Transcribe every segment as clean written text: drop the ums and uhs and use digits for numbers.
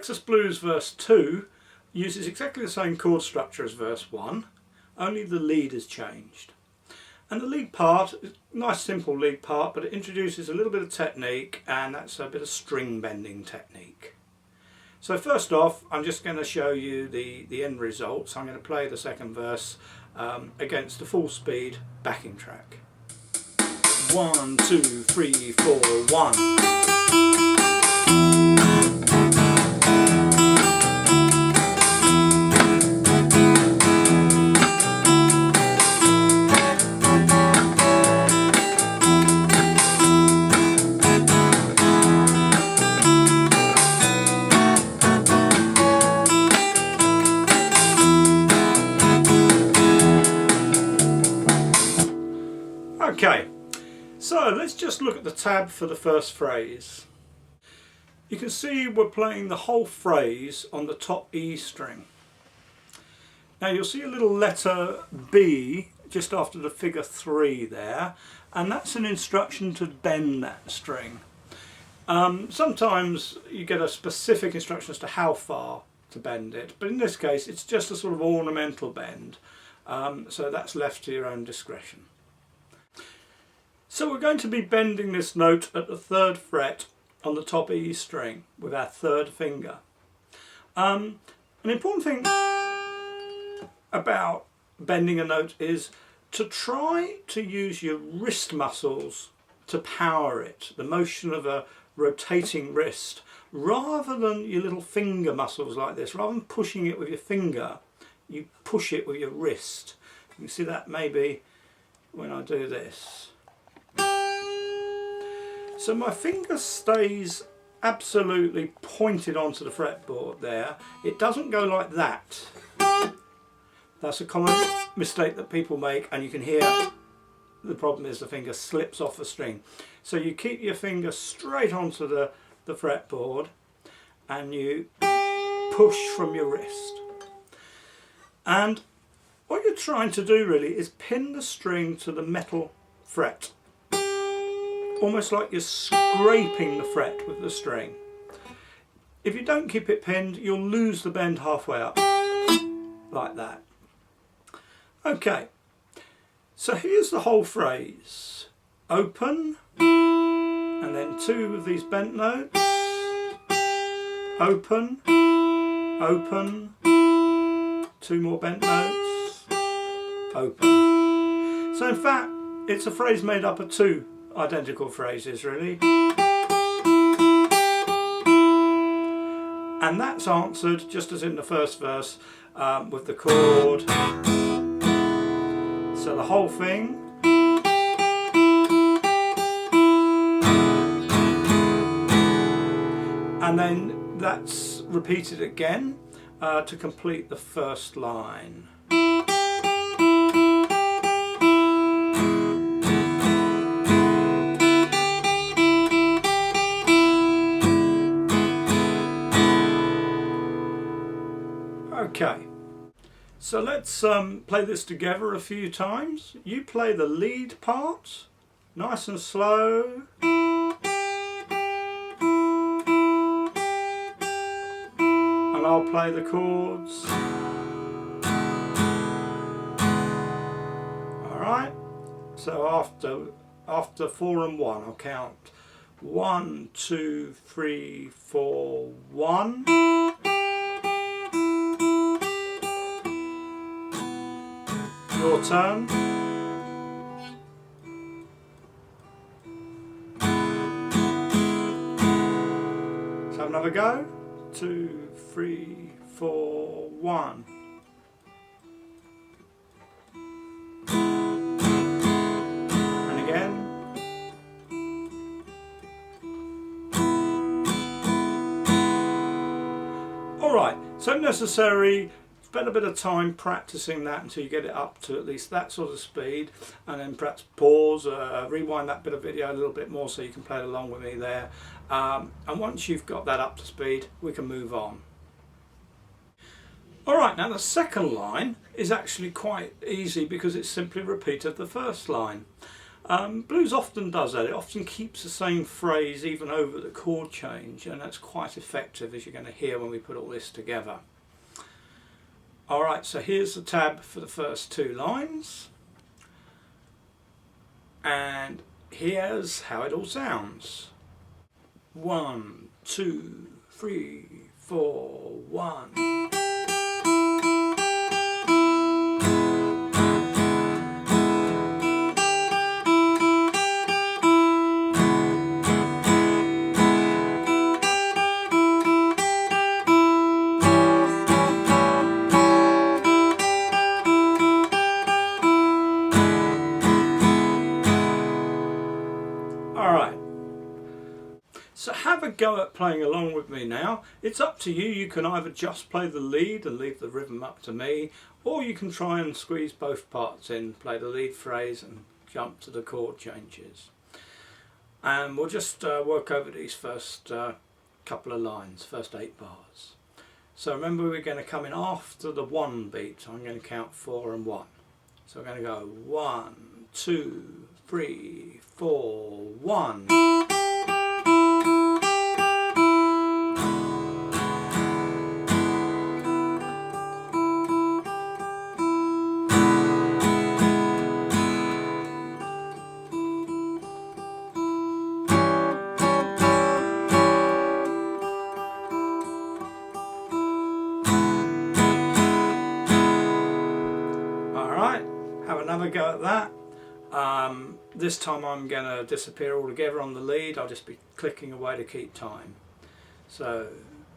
Texas Blues verse 2 uses exactly the same chord structure as verse 1, only the lead has changed. And the lead part is a nice simple lead part, but it introduces a little bit of technique, and that's a bit of string bending technique. So first off, I'm just going to show you the end result. So I'm going to play the second verse against a full speed backing track. 1, 2, 3, 4, 1. Okay, so let's just look at the tab for the first phrase. You can see we're playing the whole phrase on the top E string. Now you'll see a little letter B just after the figure 3 there, and that's an instruction to bend that string. Sometimes you get a specific instruction as to how far to bend it, but in this case it's just a sort of ornamental bend, so that's left to your own discretion. So we're going to be bending this note at the 3rd fret on the top E string with our 3rd finger. An important thing about bending a note is to try to use your wrist muscles to power it, the motion of a rotating wrist, rather than your little finger muscles like this. Rather than pushing it with your finger, you push it with your wrist. You can see that maybe when I do this. So my finger stays absolutely pointed onto the fretboard there. It doesn't go like that. That's a common mistake that people make, and you can hear the problem is the finger slips off the string. So you keep your finger straight onto the fretboard and you push from your wrist. And what you're trying to do really is pin the string to the metal fret. Almost like you're scraping the fret with the string. If you don't keep it pinned, you'll lose the bend halfway up, like that. Okay, so here's the whole phrase. Open, and then 2 of these bent notes. Open, open, 2 more bent notes. Open. So in fact, it's a phrase made up of 2 identical phrases really, and that's answered just as in the first verse with the chord. So the whole thing, and then that's repeated again to complete the first line. Okay, so let's play this together a few times. You play the lead part, nice and slow. And I'll play the chords. Alright, so after 4 and 1, I'll count 1, 2, 3, 4, 1. Your turn. Let's have another go. 2, 3, 4, 1. And again. Alright, so necessary. Spend a bit of time practicing that until you get it up to at least that sort of speed, and then perhaps pause, rewind that bit of video a little bit more so you can play along with me there, and once you've got that up to speed we can move on. Alright, now the second line is actually quite easy because it's simply repeated the first line. Blues often does that. It often keeps the same phrase even over the chord change, and that's quite effective, as you're going to hear when we put all this together. Alright, so here's the tab for the first 2 lines, and here's how it all sounds. 1, 2, 3, 4, 1. Alright, so have a go at playing along with me now. It's up to you. You can either just play the lead and leave the rhythm up to me, or you can try and squeeze both parts in, play the lead phrase and jump to the chord changes. And we'll just work over these first couple of lines, first 8 bars. So remember, we're going to come in after the 1 beat. I'm going to count 4 and 1. So we're going to go 1, 2, 3, 4, 1. Alright, have another go at that. This time I'm going to disappear altogether on the lead. I'll just be clicking away to keep time. So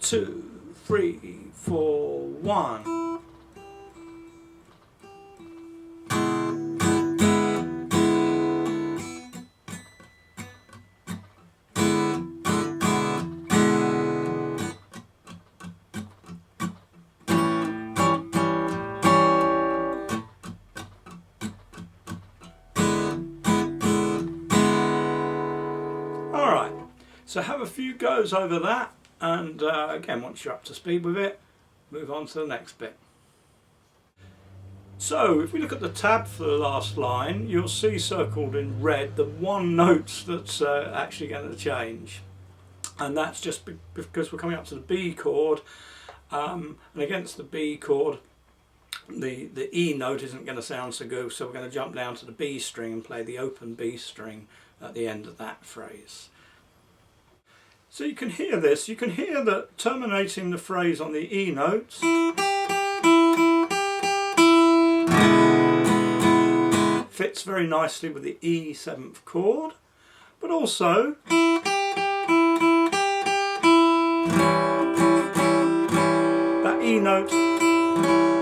2, 3, 4, 1. Alright, so have a few goes over that, and again, once you're up to speed with it, move on to the next bit. So if we look at the tab for the last line, you'll see circled in red the one note that's actually going to change, and that's just because we're coming up to the B chord, and against the B chord the E note isn't going to sound so good, so we're going to jump down to the B string and play the open B string at the end of that phrase. So you can hear this, you can hear that terminating the phrase on the E note fits very nicely with the E 7th chord, but also that E note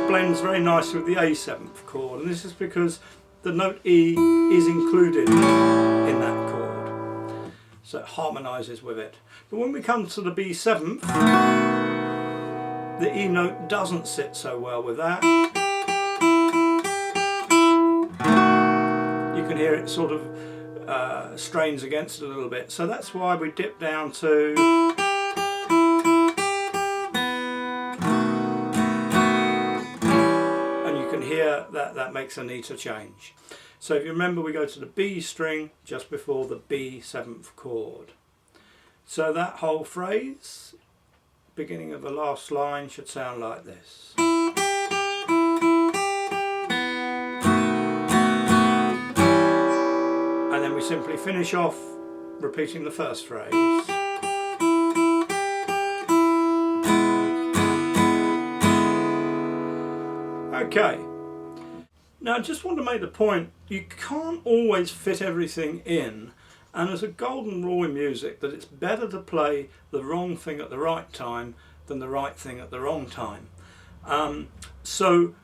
blends very nicely with the A 7th chord, and this is because the note E is included in that chord, so it harmonises with it. But when we come to the B 7th, the E note doesn't sit so well with that. You can hear it sort of strains against it a little bit, so that's why we dip down to here that makes a neater change. So if you remember, we go to the B string just before the B 7th chord. So that whole phrase, beginning of the last line, should sound like this. And then we simply finish off repeating the first phrase. Okay. Now I just want to make the point, you can't always fit everything in, and there's a golden rule in music that it's better to play the wrong thing at the right time than the right thing at the wrong time. So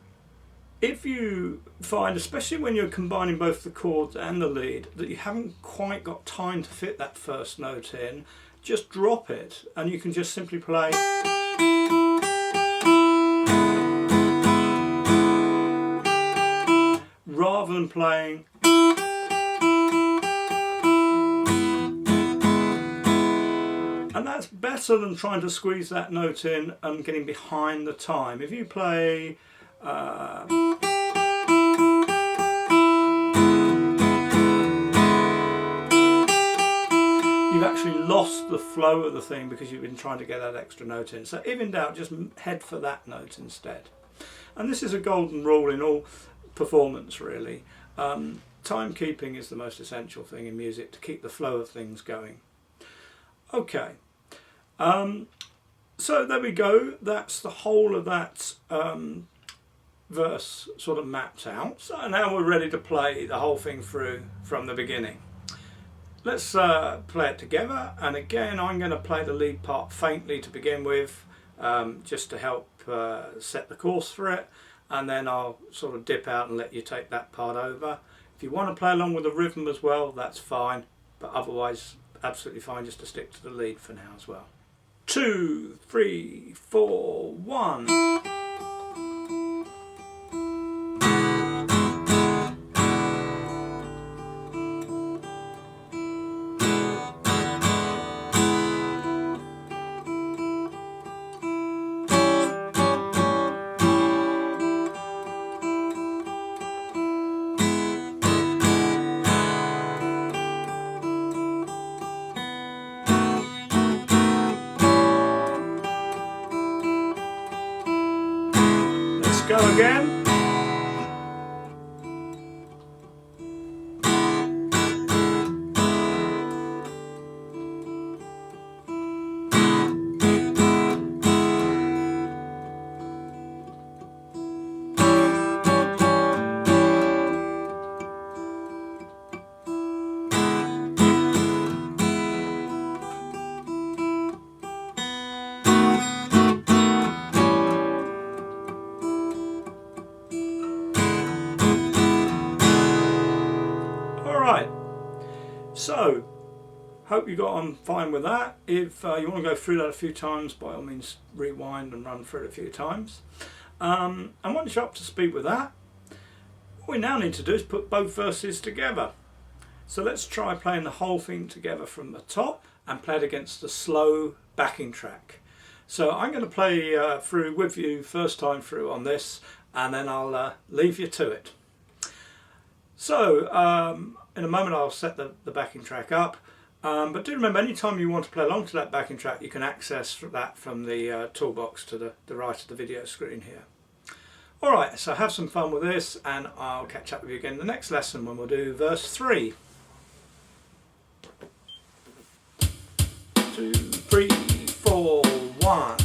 if you find, especially when you're combining both the chords and the lead, that you haven't quite got time to fit that first note in, just drop it and you can just simply play rather than playing and that's better than trying to squeeze that note in and getting behind the time. If you play flow of the thing because you've been trying to get that extra note in. So if in doubt, just head for that note instead. And this is a golden rule in all performance really. Timekeeping is the most essential thing in music to keep the flow of things going. Okay, so there we go, that's the whole of that verse sort of mapped out. So now we're ready to play the whole thing through from the beginning. Let's play it together, and again I'm going to play the lead part faintly to begin with, just to help set the course for it, and then I'll sort of dip out and let you take that part over. If you want to play along with the rhythm as well, that's fine, but otherwise absolutely fine just to stick to the lead for now as well. 2, 3, 4, 1. Go again. So, hope you got on fine with that. If you want to go through that a few times, by all means rewind and run through it a few times. And once you're up to speed with that, what we now need to do is put both verses together. So let's try playing the whole thing together from the top and play it against the slow backing track. So I'm going to play through with you first time through on this, and then I'll leave you to it. So in a moment I'll set the backing track up, but do remember anytime you want to play along to that backing track you can access that from the toolbox to the right of the video screen here. Alright, so have some fun with this, and I'll catch up with you again in the next lesson when we'll do verse 3. 2, 3, 4, 1.